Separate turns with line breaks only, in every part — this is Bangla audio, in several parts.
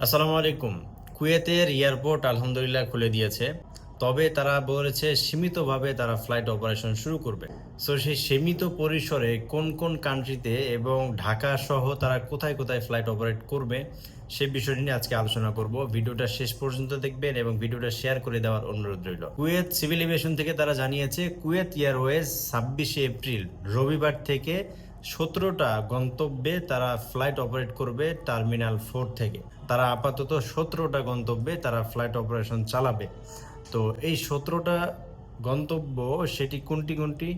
আসসালামু আলাইকুম। কুয়েতের এয়ারপোর্ট আলহামদুলিল্লাহ খুলে দিয়েছে। তবে তারা বলেছে সীমিতভাবে তারা ফ্লাইট অপারেশন শুরু করবে। সো সেই সীমিত পরিসরে কোন কোন কান্ট্রিতে এবং ঢাকা সহ তারা কোথায় কোথায় ফ্লাইট অপারেট করবে সেই বিষয়টি নিয়ে আজকে আলোচনা করব। ভিডিওটা শেষ পর্যন্ত দেখবেন এবং ভিডিওটা শেয়ার করে দেওয়ার অনুরোধ রইল। কুয়েত সিভিল এভিয়েশন থেকে তারা জানিয়েছে কুয়েত এয়ারওয়েজ 26শে এপ্রিল রবিবার থেকে 17টা গন্তব্যে তারা ফ্লাইট অপারেট করবে টার্মিনাল 4 থেকে। তারা আপাতত 17টা গন্তব্যে তারা ফ্লাইট অপারেশন চালাবে। তো এই 17টা গন্তব্য সেটি কোনটি কোনটি?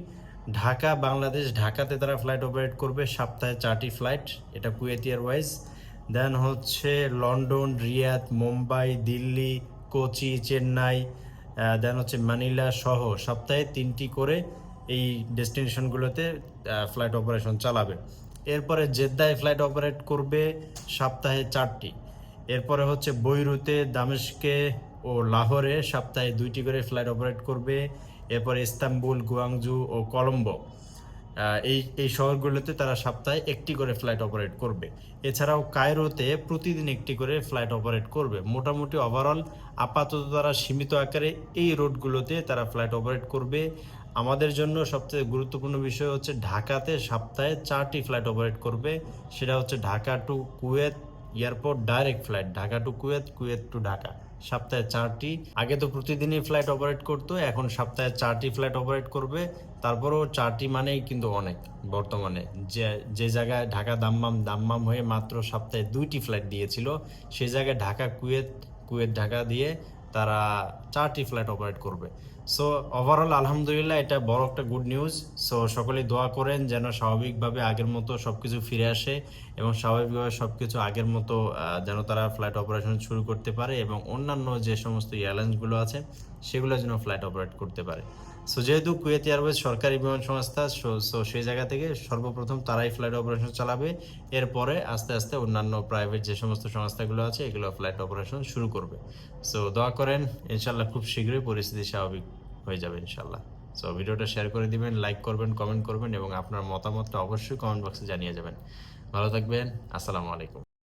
ঢাকা বাংলাদেশ, ঢাকাতে তারা ফ্লাইট অপারেট করবে সপ্তাহে 4টি ফ্লাইট, এটা কুয়েত এয়ারওয়েজ। দেন হচ্ছে London, Riyadh, Mumbai, Delhi, Kochi, Chennai, then হচ্ছে মানিলা সহ সপ্তাহে 3টি করে এই ডেস্টিনেশনগুলোতে ফ্লাইট অপারেশন চালাবে। এরপরে জেদ্দায় ফ্লাইট অপারেট করবে সপ্তাহে 4টি। এরপরে হচ্ছে বৈরুতে, দামেস্কে ও লাহোরে সপ্তাহে 2টি করে ফ্লাইট অপারেট করবে। এরপরে ইস্তাম্বুল, গুয়াংজু ও কলম্বো এই এই শহরগুলোতে তারা সপ্তাহে 1টি করে ফ্লাইট অপারেট করবে। এছাড়াও কায়রোতে প্রতিদিন 1টি করে ফ্লাইট অপারেট করবে। মোটামুটি ওভারঅল আপাতত তারা সীমিত আকারে এই রুটগুলোতে তারা ফ্লাইট অপারেট করবে। আমাদের জন্য সবচেয়ে গুরুত্বপূর্ণ বিষয় হচ্ছে ঢাকাতে সপ্তাহে 4টি ফ্লাইট অপারেট করবে। সেটা হচ্ছে Dhaka to Kuwait airport direct flight, Dhaka to Kuwait, Kuwait to Dhaka, সপ্তাহে 4টি। আগে তো প্রতিদিনই ফ্লাইট অপারেট করতো, এখন সপ্তাহে 4টি ফ্লাইট অপারেট করবে। তারপরেও 4টি মানেই কিন্তু অনেক। বর্তমানে যে যে জায়গায় ঢাকা দাম্মাম হয়ে মাত্র সপ্তাহে 2টি ফ্লাইট দিয়েছিল, সেই জায়গায় ঢাকা কুয়েত, কুয়েত ঢাকা দিয়ে তারা 4টি ফ্লাইট অপারেট করবে। সো ওভারঅল আলহামদুলিল্লাহ এটা বড় একটা গুড নিউজ। সো সকলেই দোয়া করেন যেন স্বাভাবিকভাবে আগের মতো সব কিছু ফিরে আসে এবং স্বাভাবিকভাবে সব কিছু আগের মতো যেন তারা ফ্লাইট অপারেশন শুরু করতে পারে এবং অন্যান্য যে সমস্ত এয়ারলাইন্সগুলো আছে সেগুলো যেন ফ্লাইট অপারেট করতে পারে। সো যেহেতু কুয়েত এয়ারওয়েজ সরকারি বিমান সংস্থা, সো সেই জায়গা থেকে সর্বপ্রথম তারাই ফ্লাইট অপারেশন চালাবে। এরপরে আস্তে আস্তে অন্যান্য প্রাইভেট যে সমস্ত সংস্থাগুলো আছে এগুলো ফ্লাইট অপারেশন শুরু করবে। সো দোয়া করেন, ইনশাল্লাহ খুব শীঘ্রই পরিস্থিতি স্বাভাবিক হয়ে যাবে ইনশাল্লাহ। সো ভিডিওটা শেয়ার করে দিবেন, লাইক করবেন, কমেন্ট করবেন এবং আপনার মতামতটা অবশ্যই কমেন্ট বক্সে জানিয়ে যাবেন। ভালো থাকবেন। আসসালামু আলাইকুম।